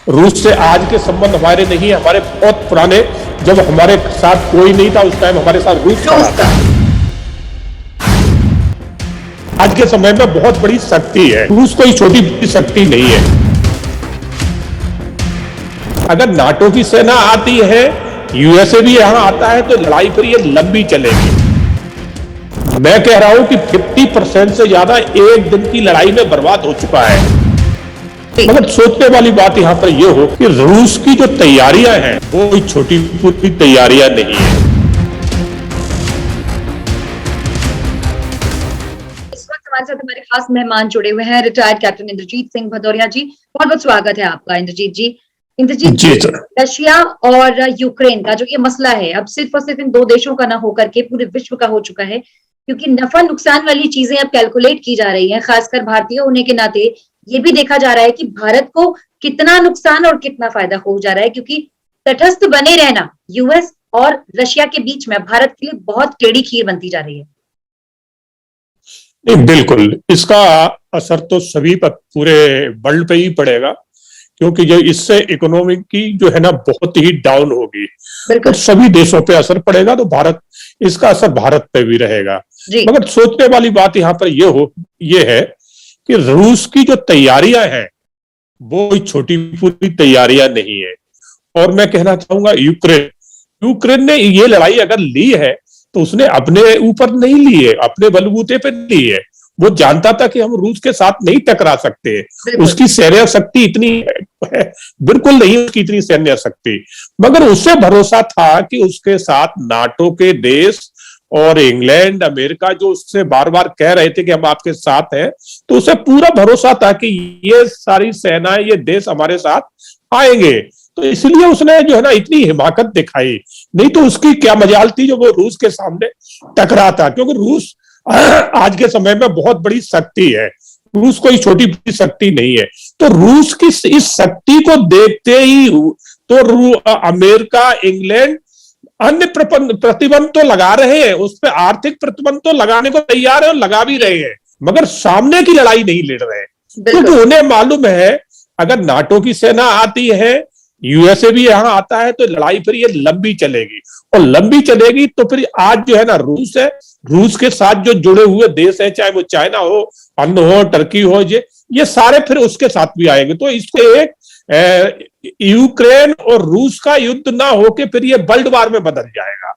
रूस से आज के संबंध हमारे नहीं है, हमारे बहुत पुराने। जब हमारे साथ कोई नहीं था उस टाइम हमारे साथ रूस था। आज के समय में बहुत बड़ी शक्ति है, रूस कोई छोटी शक्ति नहीं है। अगर नाटो की सेना आती है, यूएसए भी यहां आता है, तो लड़ाई फिर ये लंबी चलेगी। मैं कह रहा हूं कि 50% से ज्यादा एक दिन की लड़ाई में बर्बाद हो चुका है। मगर सोचने वाली बात यहां पर यह हो कि रूस की जो तैयारियां हैं वो कोई छोटी मोटी तैयारियां नहीं है। इस वक्त हमारे साथ हमारे खास मेहमान जुड़े हुए हैं, रिटायर्ड कैप्टन इंद्रजीत सिंह भदौरिया जी। बहुत बहुत स्वागत है आपका इंद्रजीत जी। इंद्रजीत जी, रशिया और यूक्रेन का जो ये मसला है, अब सिर्फ और सिर्फ इन दो देशों का ना होकर के पूरे विश्व का हो चुका है, क्योंकि नफा नुकसान वाली चीजें अब कैलकुलेट की जा रही हैं। खासकर भारतीय होने के नाते ये भी देखा जा रहा है कि भारत को कितना नुकसान और कितना फायदा हो जा रहा है, क्योंकि तटस्थ बने रहना यूएस और रशिया के बीच में भारत के लिए बहुत टेढ़ी खीर बनती जा रही है। नहीं, बिल्कुल इसका असर तो सभी पर, पूरे वर्ल्ड पे ही पड़ेगा, क्योंकि जो इससे इकोनॉमी की जो है ना बहुत ही डाउन होगी और सभी देशों पे असर पड़ेगा, तो भारत, इसका असर भारत पे भी रहेगा। मगर सोचने वाली बात यहाँ पर ये है कि रूस की जो तैयारियां हैं वो कोई छोटी पूरी तैयारियां नहीं है। और मैं कहना चाहूंगा यूक्रेन ने ये लड़ाई अगर ली है तो उसने अपने ऊपर नहीं ली है, अपने बलबूते पर ली है। वो जानता था कि हम रूस के साथ नहीं टकरा सकते, उसकी सैन्य शक्ति इतनी है बिल्कुल नहीं, उसकी इतनी सैन्य शक्ति, मगर उसे भरोसा था कि उसके साथ नाटो के देश और इंग्लैंड, अमेरिका जो उससे बार बार कह रहे थे कि हम आपके साथ हैं, तो उसे पूरा भरोसा था कि ये सारी सेनाएं, ये देश हमारे साथ आएंगे। तो इसलिए उसने जो है ना इतनी हिमाकत दिखाई, नहीं तो उसकी क्या मजाल थी जो वो रूस के सामने टकरा था, क्योंकि रूस आज के समय में बहुत बड़ी शक्ति है, रूस कोई छोटी शक्ति नहीं है। तो रूस की इस शक्ति को देखते ही तो अमेरिका, इंग्लैंड अन्य प्रतिबंध तो लगा रहे हैं, उस पर आर्थिक प्रतिबंध तो लगाने को तैयार है और लगा भी रहे हैं, मगर सामने की लड़ाई नहीं लड़ रहे हैं, क्योंकि उन्हें मालूम है अगर नाटो की सेना आती है, यूएसए भी यहां आता है, तो लड़ाई फिर ये लंबी चलेगी और लंबी चलेगी। तो फिर आज जो है ना रूस है, रूस के साथ जो जुड़े हुए देश है, चाहे वो चाइना हो, अन्य हो, टर्की हो, ये सारे फिर उसके साथ भी आएंगे। तो इसको एक यूक्रेन और रूस का युद्ध ना होके फिर ये वर्ल्ड वार में बदल जाएगा।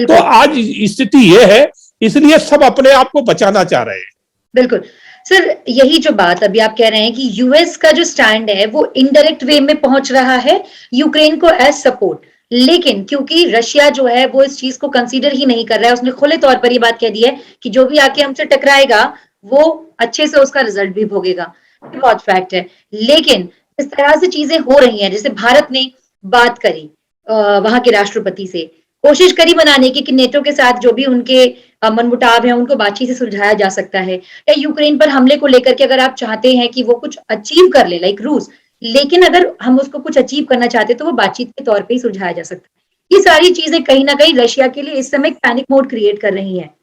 तो आज स्थिति ये है, इसलिए सब अपने आप को बचाना चाह रहे हैं। बिल्कुल सर, यही जो बात अभी आप कह रहे हैं कि यूएस का जो स्टैंड है वो इनडायरेक्ट वे में पहुंच रहा है यूक्रेन को एज सपोर्ट, लेकिन क्योंकि रशिया जो है वो इस चीज को कंसीडर ही नहीं कर रहा है, उसने खुले तौर पर ये बात कह दी है कि जो भी आके हमसे टकराएगा वो अच्छे से उसका रिजल्ट भी भोगेगा। ये बहुत फैक्ट है। लेकिन इस तरह से चीजें हो रही हैं, जैसे भारत ने बात करी वहां के राष्ट्रपति से, कोशिश करी मनाने की कि नेटो के साथ जो भी उनके मनमुटाव है उनको बातचीत से सुलझाया जा सकता है, या यूक्रेन पर हमले को लेकर के अगर आप चाहते हैं कि वो कुछ अचीव कर ले लाइक रूस, लेकिन अगर हम उसको कुछ अचीव करना चाहते हैं तो वो बातचीत के तौर पे ही सुलझाया जा सकता है। ये सारी चीजें कहीं ना कहीं रशिया के लिए इस समय पैनिक मोड क्रिएट कर रही हैं।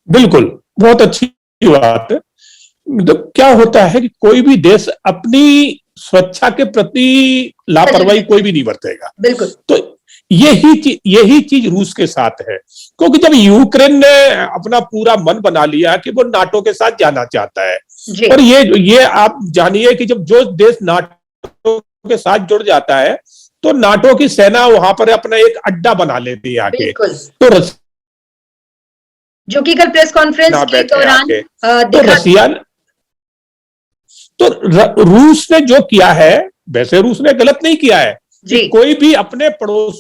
बिल्कुल, बहुत अच्छी बात है। मतलब क्या होता है कि कोई भी देश अपनी सुरक्षा के प्रति लापरवाही कोई भी नहीं बरतेगा। बिल्कुल। तो यही चीज रूस के साथ है, क्योंकि जब यूक्रेन ने अपना पूरा मन बना लिया कि वो नाटो के साथ जाना चाहता है, और ये आप जानिए कि जब जो देश नाटो के साथ जुड़ जाता है तो नाटो की सेना वहां पर अपना एक अड्डा बना लेती है आके। तो जो कि कल प्रेस कॉन्फ्रेंस के दौरान तो रशिया, तो रूस ने जो किया है, वैसे रूस ने गलत नहीं किया है कि कोई भी अपने पड़ोस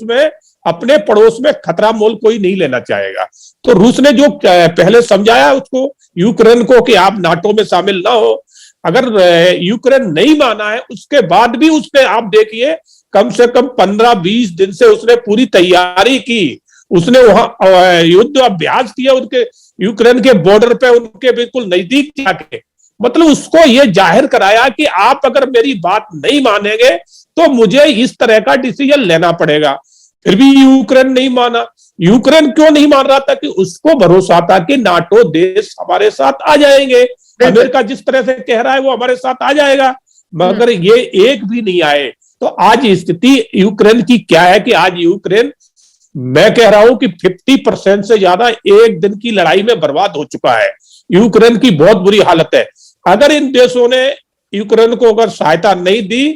में खतरा मोल कोई नहीं लेना चाहेगा। तो रूस ने जो पहले समझाया उसको, यूक्रेन को, कि आप नाटो में शामिल ना हो, अगर यूक्रेन नहीं माना है, उसके बाद भी उसने, आप देखिए, कम से कम 15-20 दिन से उसने पूरी तैयारी की, उसने वहां युद्ध अभ्यास किया उनके यूक्रेन के बॉर्डर पे, उनके बिल्कुल नजदीक जाके, मतलब उसको ये जाहिर कराया कि आप अगर मेरी बात नहीं मानेंगे तो मुझे इस तरह का डिसीजन लेना पड़ेगा। फिर भी यूक्रेन नहीं माना। यूक्रेन क्यों नहीं मान रहा था? कि उसको भरोसा था कि नाटो देश हमारे साथ आ जाएंगे, अमेरिका जिस तरह से कह रहा है वो हमारे साथ आ जाएगा, मगर ये एक भी नहीं आए। तो आज स्थिति यूक्रेन की क्या है कि आज यूक्रेन, मैं कह रहा हूं कि 50% से ज्यादा एक दिन की लड़ाई में बर्बाद हो चुका है। यूक्रेन की बहुत बुरी हालत है। अगर इन देशों ने यूक्रेन को अगर सहायता नहीं दी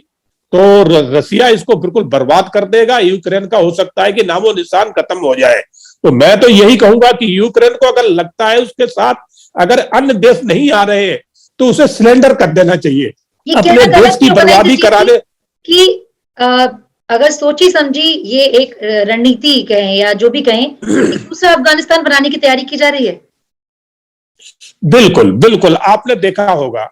तो रसिया इसको बिल्कुल बर्बाद कर देगा। यूक्रेन का हो सकता है कि नामो निशान खत्म हो जाए। तो मैं तो यही कहूंगा कि यूक्रेन को अगर लगता है उसके साथ अगर अन्य देश नहीं आ रहे तो उसे सिलेंडर कर देना चाहिए, अपने देश की बर्बादी करा दे। कि अगर सोची समझी ये एक रणनीति कहें या जो भी कहें, दूसरा अफगानिस्तान बनाने की तैयारी की जा रही है। बिल्कुल बिल्कुल, आपने देखा होगा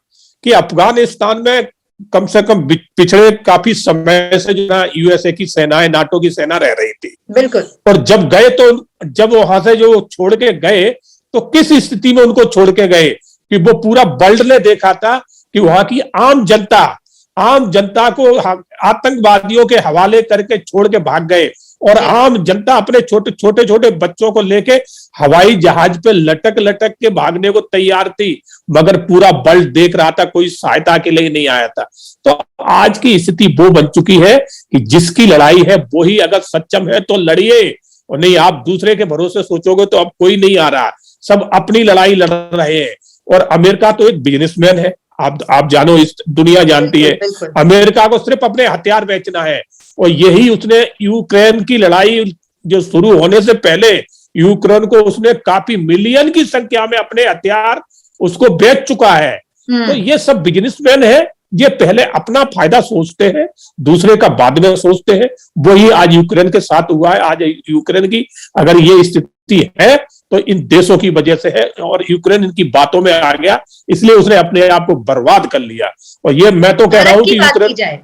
कि अफगानिस्तान में कम से कम पिछले काफी समय से जो ना यूएसए की सेनाएं, नाटो की सेना रह रही थी। बिल्कुल। और जब गए तो जब वहां से जो छोड़ के गए तो किस स्थिति में उनको छोड़ के गए कि वो पूरा वर्ल्ड ने देखा था कि वहां की आम जनता को आतंकवादियों के हवाले करके छोड़ के भाग गए। और आम जनता अपने छोटे छोटे बच्चों को लेके हवाई जहाज पे लटक लटक के भागने को तैयार थी, मगर पूरा वर्ल्ड देख रहा था, कोई सहायता के लिए नहीं आया था। तो आज की स्थिति वो बन चुकी है कि जिसकी लड़ाई है वो ही अगर सक्षम है तो लड़िए, और नहीं आप दूसरे के भरोसे सोचोगे तो अब कोई नहीं आ रहा, सब अपनी लड़ाई लड़ रहे हैं। और अमेरिका तो एक बिजनेसमैन है, आप जानो, इस दुनिया जानती है अमेरिका को सिर्फ अपने हथियार बेचना है। और यही उसने यूक्रेन की लड़ाई जो शुरू होने से पहले यूक्रेन को उसने काफी मिलियन की संख्या में अपने हथियार उसको बेच चुका है। तो ये सब बिजनेसमैन है, ये पहले अपना फायदा सोचते हैं, दूसरे का बाद में सोचते हैं। वही आज यूक्रेन के साथ हुआ है। आज यूक्रेन की अगर ये स्थिति है तो इन देशों की वजह से है, और यूक्रेन इनकी बातों में आ गया, इसलिए उसने अपने आप को बर्बाद कर लिया। और ये मैं तो कह रहा हूं कि यूक्रेन,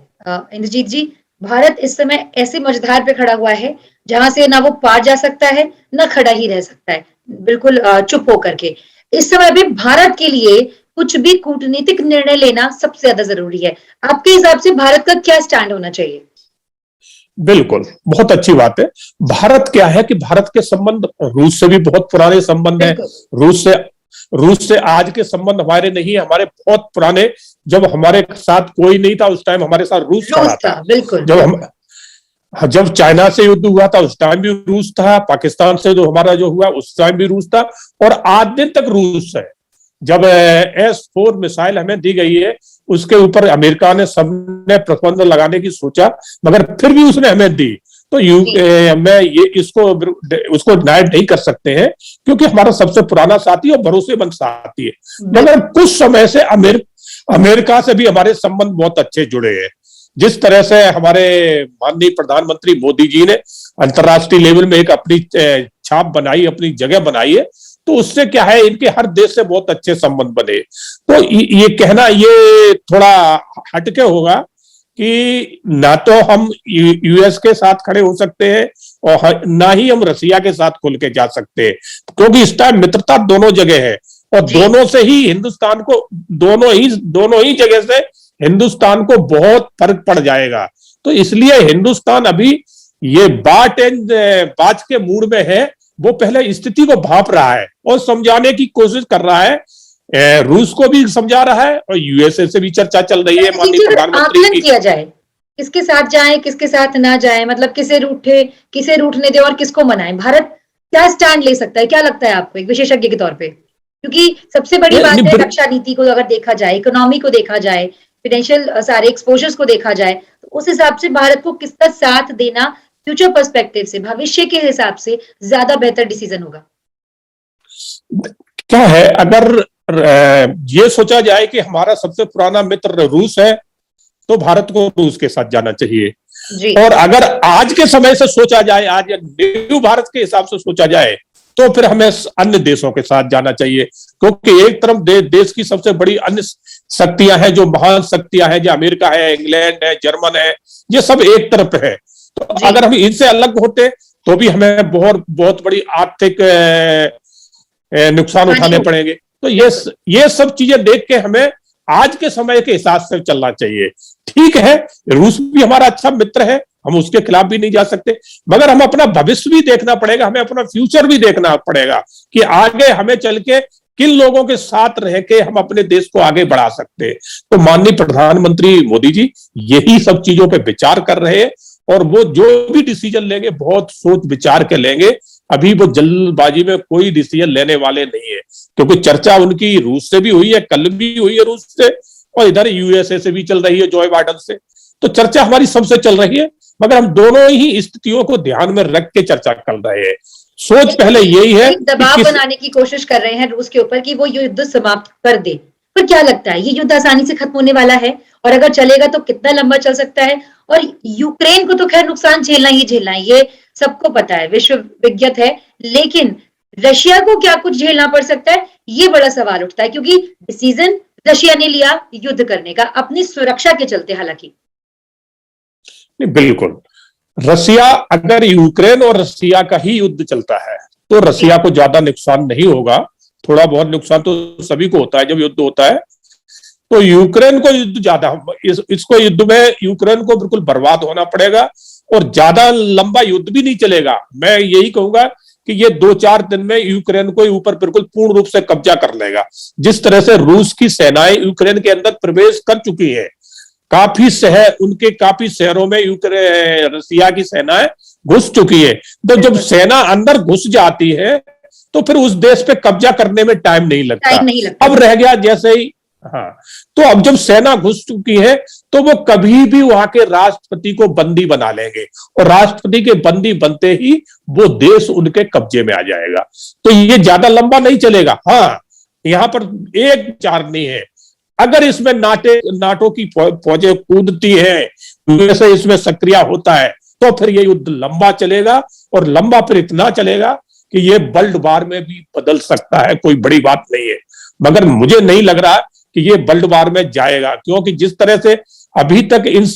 इंद्रजीत जी, भारत इस समय ऐसे मझधार पे खड़ा हुआ है जहां से ना वो पार जा सकता है ना खड़ा ही रह सकता है, बिल्कुल चुप होकर के। इस समय भी भारत के लिए कुछ भी कूटनीतिक निर्णय लेना सबसे ज्यादा जरूरी है। आपके हिसाब से भारत का क्या स्टैंड होना चाहिए? बिल्कुल, बहुत अच्छी बात है। भारत क्या है कि भारत के संबंध रूस से भी बहुत पुराने संबंध है। रूस से आज के संबंध हमारे नहीं है, हमारे बहुत पुराने। जब हमारे साथ कोई नहीं था उस टाइम हमारे साथ रूस खड़ा था। बिल्कुल। जब चाइना से युद्ध हुआ था उस टाइम भी रूस था, पाकिस्तान से जो हमारा जो हुआ उस टाइम भी रूस था, और आज दिन तक रूस है। जब S-4 मिसाइल हमें दी गई है उसके ऊपर अमेरिका ने सबने प्रतिबंध लगाने की सोचा, मगर फिर भी उसने हमें दी। तो मैं ये उसको डिनाई नहीं कर सकते हैं, क्योंकि हमारा सबसे पुराना साथी और भरोसेमंद साथी है। मगर कुछ समय से अमेरिका से भी हमारे संबंध बहुत अच्छे जुड़े हैं। जिस तरह से हमारे माननीय प्रधानमंत्री मोदी जी ने अंतर्राष्ट्रीय लेवल में एक अपनी छाप बनाई, अपनी जगह बनाई है, तो उससे क्या है इनके हर देश से बहुत अच्छे संबंध बने। तो ये कहना ये थोड़ा हटके होगा कि ना तो हम यूएस के साथ खड़े हो सकते हैं और ना ही हम रसिया के साथ खुल के जा सकते हैं, क्योंकि इस टाइम मित्रता दोनों जगह है और दोनों से ही हिंदुस्तान को दोनों ही जगह से हिंदुस्तान को बहुत फर्क पड़ जाएगा। तो इसलिए हिंदुस्तान अभी ये बाज के मूड में है। वो पहले स्थिति को भांप रहा है और समझाने की कोशिश कर रहा है, रूस को भी समझा रहा है और यूएसए से भी चर्चा चल रही है माननीय प्रधानमंत्री की। किया जाए किसके साथ जाए किसके साथ ना जाए, मतलब किसे रूठने दे और किसको मनाए, भारत क्या स्टैंड ले सकता है? क्या लगता है आपको एक विशेषज्ञ के तौर पे? क्योंकि सबसे बड़ी बात है रक्षा नीति को अगर देखा जाए, इकोनॉमी को देखा जाए, फाइनेंशियल सारे एक्सपोजर्स को देखा जाए, तो उस हिसाब से भारत को किसका साथ देना फ्यूचर पर्सपेक्टिव से, भविष्य के हिसाब से ज्यादा बेहतर डिसीजन होगा? क्या है, अगर ये सोचा जाए कि हमारा सबसे पुराना मित्र रूस है तो भारत को रूस के साथ जाना चाहिए जी। और अगर आज के समय से सोचा जाए, आज न्यू भारत के हिसाब से सोचा जाए, तो फिर हमें अन्य देशों के साथ जाना चाहिए, क्योंकि एक तरफ देश की सबसे बड़ी अन्य शक्तियां हैं, जो महान शक्तियां हैं, जो अमेरिका है, इंग्लैंड है, जर्मन है, ये सब एक तरफ है। तो अगर हम इनसे अलग होते तो भी हमें बहुत बड़ी आर्थिक नुकसान उठाने पड़ेंगे। तो ये सब चीजें देख के हमें आज के समय के हिसाब से चलना चाहिए। ठीक है, रूस भी हमारा अच्छा मित्र है, हम उसके खिलाफ भी नहीं जा सकते, मगर हम अपना भविष्य भी देखना पड़ेगा, हमें अपना फ्यूचर भी देखना पड़ेगा कि आगे हमें चल के किन लोगों के साथ रह के हम अपने देश को आगे बढ़ा सकते हैं। तो माननीय प्रधानमंत्री मोदी जी यही सब चीजों पे विचार कर रहे हैं, और वो जो भी डिसीजन लेंगे बहुत सोच विचार के लेंगे। अभी वो जल्दबाजी में कोई डिसीजन लेने वाले नहीं है, क्योंकि चर्चा उनकी रूस से भी हुई है, कल भी हुई है रूस से, और इधर यूएसए से भी चल रही है, जो बाइडन से। तो चर्चा हमारी सबसे चल रही है, मगर हम दोनों ही स्थितियों को ध्यान में रख के चर्चा कर रहे हैं। सोच पहले यही है, दबाव बनाने की कोशिश कर रहे हैं रूस के ऊपर कि वो युद्ध समाप्त कर दे। पर क्या लगता है, ये युद्ध आसानी से खत्म होने वाला है? और अगर चलेगा तो कितना लंबा चल सकता है? और यूक्रेन को तो खैर नुकसान झेलना ही झेलना है, ये सबको पता है, विश्व विज्ञत है। लेकिन रशिया को क्या कुछ झेलना पड़ सकता है, ये बड़ा सवाल उठता है, क्योंकि डिसीजन रशिया ने लिया युद्ध करने का, अपनी सुरक्षा के चलते हालांकि। बिल्कुल, रशिया, अगर यूक्रेन और रशिया का ही युद्ध चलता है तो रशिया को ज्यादा नुकसान नहीं होगा। थोड़ा बहुत नुकसान तो सभी को होता है जब युद्ध होता है। तो यूक्रेन को युद्ध ज्यादा, इसको युद्ध में यूक्रेन को बिल्कुल बर्बाद होना पड़ेगा, और ज्यादा लंबा युद्ध भी नहीं चलेगा। मैं यही कहूंगा कि ये 2-4 दिन में यूक्रेन को ऊपर बिल्कुल पूर्ण रूप से कब्जा कर लेगा। जिस तरह से रूस की सेनाएं यूक्रेन के अंदर प्रवेश कर चुकी है, काफी शहरों में यूक्रेन रशिया की सेनाएं घुस चुकी है। तो जब सेना अंदर घुस जाती है तो फिर उस देश पे कब्जा करने में टाइम नहीं लगता। अब रह गया जैसे ही, हाँ, तो अब जब सेना घुस चुकी है तो वो कभी भी वहां के राष्ट्रपति को बंदी बना लेंगे, और राष्ट्रपति के बंदी बनते ही वो देश उनके कब्जे में आ जाएगा। तो ये ज्यादा लंबा नहीं चलेगा। हाँ, यहां पर एक विचार नहीं है, अगर इसमें नाटो की फौजें कूदती है, यूएसए इसमें सक्रिय होता है, तो फिर ये युद्ध लंबा चलेगा, और लंबा फिर इतना चलेगा कि ये वर्ल्ड वार में भी बदल सकता है। कोई बड़ी बात नहीं है, मगर मुझे नहीं लग रहा कि ये वर्ल्ड वार में जाएगा, क्योंकि जिस तरह से अभी तक इन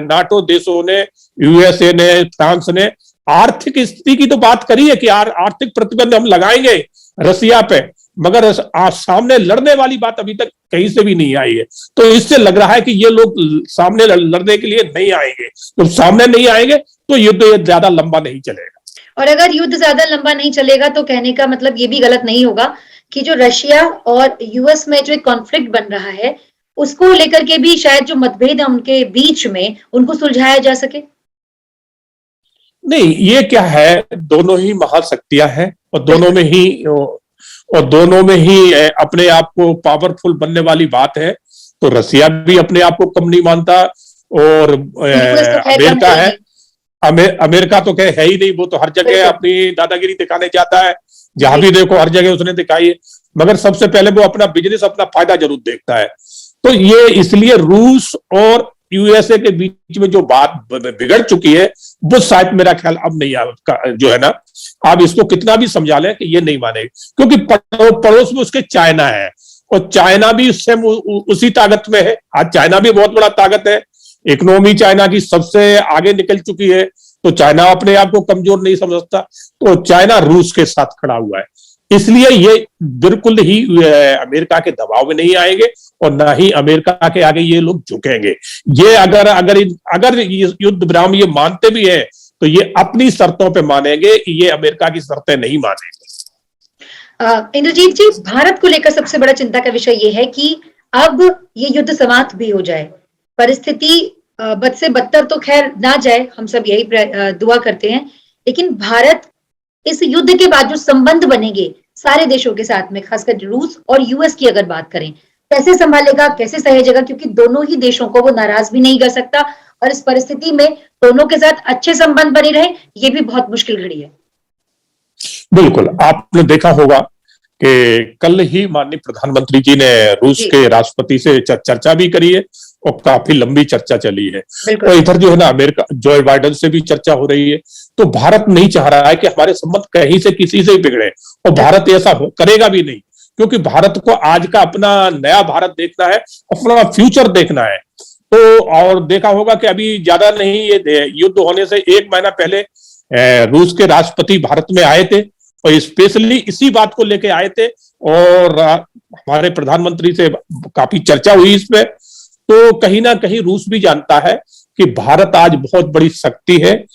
नाटो देशों ने, यूएसए ने, फ्रांस ने आर्थिक स्थिति की तो बात करी है कि आर्थिक प्रतिबंध हम लगाएंगे रशिया पे, मगर सामने लड़ने वाली बात अभी तक कहीं से भी नहीं आई है। तो इससे लग रहा है कि ये लोग सामने लड़ने के लिए नहीं आएंगे। तो सामने नहीं आएंगे तो युद्ध ज्यादा लंबा नहीं चलेगा। और अगर युद्ध ज्यादा लंबा नहीं चलेगा तो कहने का मतलब ये भी गलत नहीं होगा कि जो रशिया और यूएस में जो एक कॉन्फ्लिक्ट बन रहा है, उसको लेकर के भी शायद जो मतभेद है उनके बीच में, उनको सुलझाया जा सके। नहीं, ये क्या है, दोनों ही महाशक्तियां हैं, और दोनों में ही अपने आप को पावरफुल बनने वाली बात है। तो रशिया भी अपने आप को कम नहीं मानता, और अमेरिका है, अमेरिका तो है ही नहीं, वो तो हर जगह अपनी दादागिरी दिखाने जाता है, जहां भी देखो हर जगह उसने दिखाई है। मगर सबसे पहले वो अपना बिजनेस, अपना फायदा जरूर देखता है। तो ये इसलिए रूस और यूएसए के बीच में जो बात बिगड़ चुकी है, वो शायद मेरा ख्याल अब नहीं, जो है ना, आप इसको कितना भी समझा लें कि ये नहीं मानेगी, क्योंकि पड़ोस में उसके चाइना है, और चाइना भी उससे उसी ताकत में है। आज चाइना भी बहुत बड़ा ताकत है, इकोनॉमी चाइना की सबसे आगे निकल चुकी है। तो चाइना अपने आप को कमजोर नहीं समझता, तो चाइना रूस के साथ खड़ा हुआ है। इसलिए ये बिल्कुल ही अमेरिका के दबाव में नहीं आएंगे, और ना ही अमेरिका के आगे ये लोग झुकेंगे। ये अगर युद्ध विराम ये मानते भी है तो ये अपनी शर्तों पे मानेंगे, ये अमेरिका की शर्तें नहीं मानेंगे। इंद्रजीत जी, भारत को लेकर सबसे बड़ा चिंता का विषय ये है कि अब ये युद्ध समाप्त भी हो जाए, परिस्थिति बद से बदतर तो खैर ना जाए, हम सब यही दुआ करते हैं। लेकिन भारत इस युद्ध के बाद जो संबंध बनेंगे सारे देशों के साथ में, खासकर रूस और यूएस की अगर बात करें, कैसे संभालेगा, कैसे सहेजेगा? क्योंकि दोनों ही देशों को वो नाराज भी नहीं कर सकता, और इस परिस्थिति में दोनों के साथ अच्छे संबंध बने रहे, ये भी बहुत मुश्किल घड़ी है। बिल्कुल, आपने देखा होगा कि कल ही माननीय प्रधानमंत्री जी ने रूस के राष्ट्रपति से चर्चा भी करी है, और काफी लंबी चर्चा चली है। और इधर जो है ना, अमेरिका जो बाइडन से भी चर्चा हो रही है। तो भारत नहीं चाह रहा है कि हमारे संबंध कहीं से किसी से बिगड़े, और भारत ऐसा करेगा भी नहीं, क्योंकि भारत को आज का अपना नया भारत देखना है, अपना फ्यूचर देखना है। तो और देखा होगा कि अभी ज्यादा नहीं, ये युद्ध होने से 1 महीना पहले रूस के राष्ट्रपति भारत में आए थे, और स्पेशली इसी बात को लेके आए थे, और हमारे प्रधानमंत्री से काफी चर्चा हुई इस पे। तो कहीं ना कहीं रूस भी जानता है कि भारत आज बहुत बड़ी शक्ति है,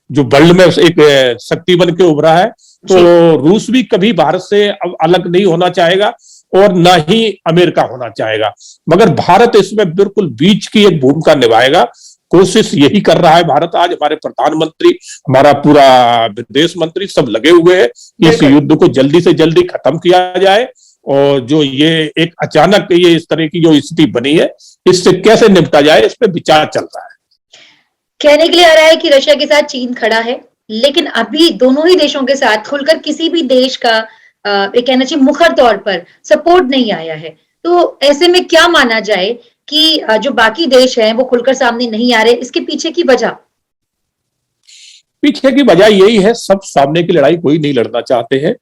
जो वर्ल्ड में एक शक्ति बन के उभरा है। तो रूस भी कभी भारत से अब अलग नहीं होना चाहेगा और ना ही अमेरिका होना चाहेगा, मगर भारत इसमें बिल्कुल बीच की एक भूमिका निभाएगा। कोशिश यही कर रहा है भारत। आज हमारे प्रधानमंत्री, हमारा पूरा विदेश मंत्री सब लगे हुए हैं कि इस युद्ध को जल्दी से जल्दी खत्म किया जाए, और जो ये एक अचानक ये इस तरह की जो स्थिति बनी है, इससे कैसे निपटा जाए, इस पे विचार चल रहा है। कहने के लिए आ रहा है कि रशिया के साथ चीन खड़ा है, लेकिन अभी दोनों ही देशों के साथ खुलकर किसी भी देश का एक कहना चाहिए मुखर तौर पर सपोर्ट नहीं आया है। तो ऐसे में क्या माना जाए कि जो बाकी देश हैं वो खुलकर सामने नहीं आ रहे, इसके पीछे की वजह? पीछे की वजह यही है, सब सामने की लड़ाई कोई नहीं लड़ना चाहते हैं।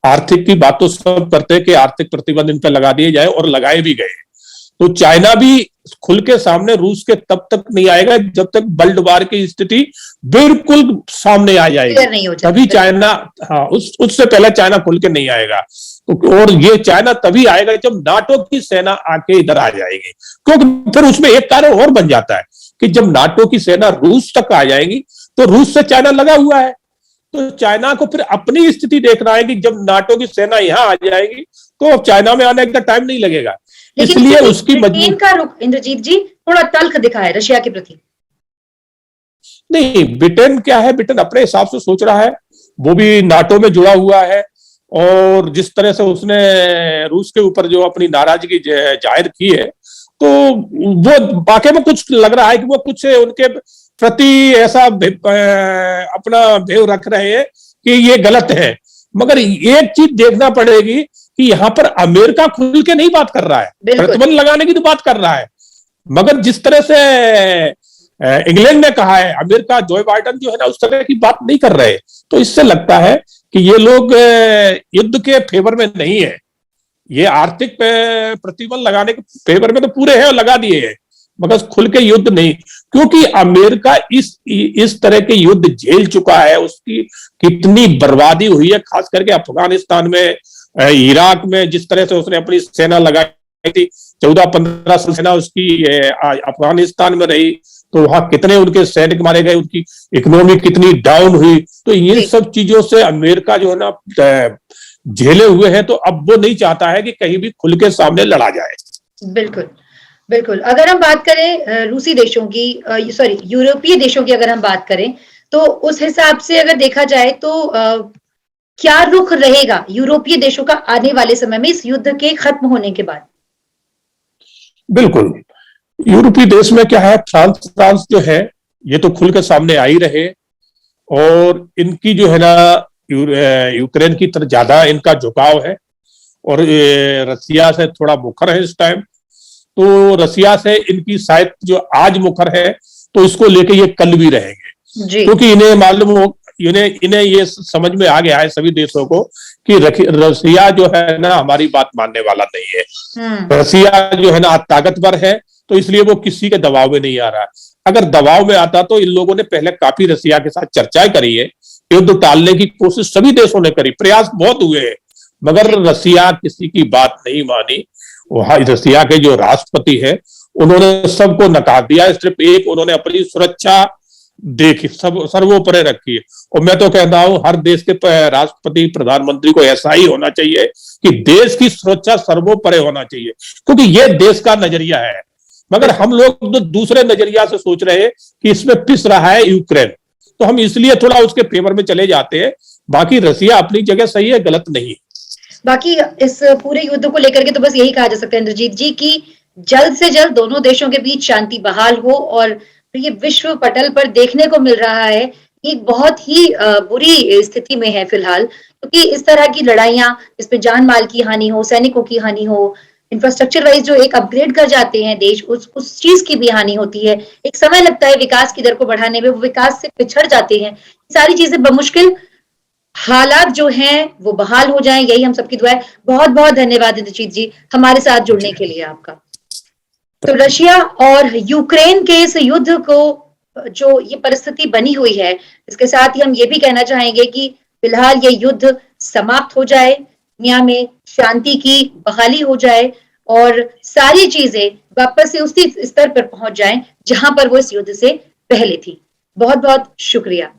आर्थिक की बात तो सब करते हैं कि आर्थिक प्रतिबंध इन पर लगा दिए जाए, और लगाए भी गए। तो चाइना भी खुल के सामने रूस के तब तक नहीं आएगा जब तक वर्ल्ड वार की स्थिति बिल्कुल सामने आ जाएगी, तभी चाइना, हाँ, उससे पहले चाइना खुल के नहीं आएगा। तो और ये चाइना तभी आएगा जब नाटो की सेना आके इधर आ जाएगी, क्योंकि फिर उसमें एक कारण और बन जाता है कि जब नाटो की सेना रूस तक आ जाएगी तो रूस से चाइना लगा हुआ है, तो चाइना को फिर अपनी स्थिति देखना है कि जब नाटो की सेना यहां आ जाएगी तो चाइना में आने का टाइम नहीं लगेगा। इसलिए उसकी ब्रिटेन का रुख इंद्रजीत जी थोड़ा तल्ख दिखा है रशिया के प्रति। नहीं, ब्रिटेन क्या है, ब्रिटेन अपने हिसाब से सोच रहा है, वो भी नाटो में जुड़ा हुआ है, और जिस तरह से उसने रूस के ऊपर जो अपनी नाराजगी जाहिर की है, तो वो वाकई में कुछ लग रहा है कि वो कुछ उनके प्रति ऐसा अपना भेव रख रहे हैं कि ये गलत है। मगर एक चीज देखना पड़ेगी कि यहाँ पर अमेरिका खुल के नहीं बात कर रहा है, प्रतिबंध लगाने की तो बात कर रहा है, मगर जिस तरह से इंग्लैंड ने कहा है, अमेरिका, जो बाइडेन जो है ना, उस तरह की बात नहीं कर रहे। तो इससे लगता है कि ये लोग युद्ध के फेवर में नहीं है, ये आर्थिक प्रतिबंध लगाने के फेवर में तो पूरे हैं और लगा दिए हैं, मगर खुल के युद्ध नहीं, क्योंकि अमेरिका इस तरह के युद्ध झेल चुका है। उसकी कितनी बर्बादी हुई है, खास करके अफगानिस्तान में, इराक में, जिस तरह से उसने अपनी सेना लगाई थी, 14-15 साल सेना उसकी अफगानिस्तान में रही, तो वहां कितने उनके सैनिक मारे गए, उनकी इकोनॉमी कितनी डाउन हुई। तो ये सब चीजों से अमेरिका जो है ना झेले हुए हैं, तो अब वो नहीं चाहता है कि कहीं भी खुल के सामने लड़ा जाए। बिल्कुल बिल्कुल। अगर हम बात करें रूसी देशों की, सॉरी यूरोपीय देशों की अगर हम बात करें, तो उस हिसाब से अगर देखा जाए तो क्या रुख रहेगा यूरोपीय देशों का आने वाले समय में इस युद्ध के खत्म होने के बाद? बिल्कुल, यूरोपीय देश में क्या है, फ्रांस जो है ये तो खुल के सामने आ ही रहे, और इनकी जो है ना यूक्रेन की तरफ ज्यादा इनका झुकाव है, और रसिया से थोड़ा मुखर है इस टाइम। तो रसिया से इनकी शायद जो आज मुखर है, तो इसको लेके ये कल भी रहेंगे, क्योंकि इन्हें मालूम हो, इन्हें ये समझ में आ गया है सभी देशों को कि रसिया जो है ना हमारी बात मानने वाला नहीं है। रसिया जो है ना ताकतवर है, तो इसलिए वो किसी के दबाव में नहीं आ रहा है। अगर दबाव में आता तो इन लोगों ने पहले काफी रसिया के साथ चर्चाएं करी है, युद्ध टालने की कोशिश सभी देशों ने करी, प्रयास बहुत हुए हैं, मगर रसिया किसी की बात नहीं मानी। वहां रसिया के जो राष्ट्रपति है, उन्होंने सबको नकार दिया, सिर्फ एक उन्होंने अपनी सुरक्षा देखी, सब सर्वोपरि रखी है। और मैं तो कहता हूं हर देश के राष्ट्रपति, प्रधानमंत्री को ऐसा ही होना चाहिए कि देश की सुरक्षा सर्वोपरि होना चाहिए, क्योंकि ये देश का नजरिया है। मगर हम लोग तो दूसरे नजरिया से सोच रहे हैं कि इसमें पिस रहा है यूक्रेन, तो हम इसलिए थोड़ा उसके फेवर में चले जाते हैं। बाकी रसिया अपनी जगह सही है, गलत नहीं। बाकी इस पूरे युद्ध को लेकर के तो बस यही कहा जा सकता है इंद्रजीत जी कि जल्द से जल्द दोनों देशों के बीच शांति बहाल हो, और ये विश्व पटल पर देखने को मिल रहा है एक बहुत ही बुरी स्थिति में है फिलहाल, क्योंकि इस तरह की लड़ाइयां जिसमें जान माल की हानि हो, सैनिकों की हानि हो, इंफ्रास्ट्रक्चर वाइज जो एक अपग्रेड कर जाते हैं देश, उस चीज की भी हानि होती है। एक समय लगता है विकास की दर को बढ़ाने में, वो विकास से पिछड़ जाते हैं। सारी चीजें बमुश्किल हालात जो हैं वो बहाल हो जाएं, यही हम सबकी दुआ है। बहुत बहुत धन्यवाद इंद्रजीत जी हमारे साथ जुड़ने के लिए आपका। तो रशिया और यूक्रेन के इस युद्ध को जो ये परिस्थिति बनी हुई है, इसके साथ ही हम ये भी कहना चाहेंगे कि फिलहाल ये युद्ध समाप्त हो जाए, दुनिया में शांति की बहाली हो जाए, और सारी चीजें वापस से उसी स्तर पर पहुंच जाएं जहां पर वो इस युद्ध से पहले थी। बहुत बहुत शुक्रिया।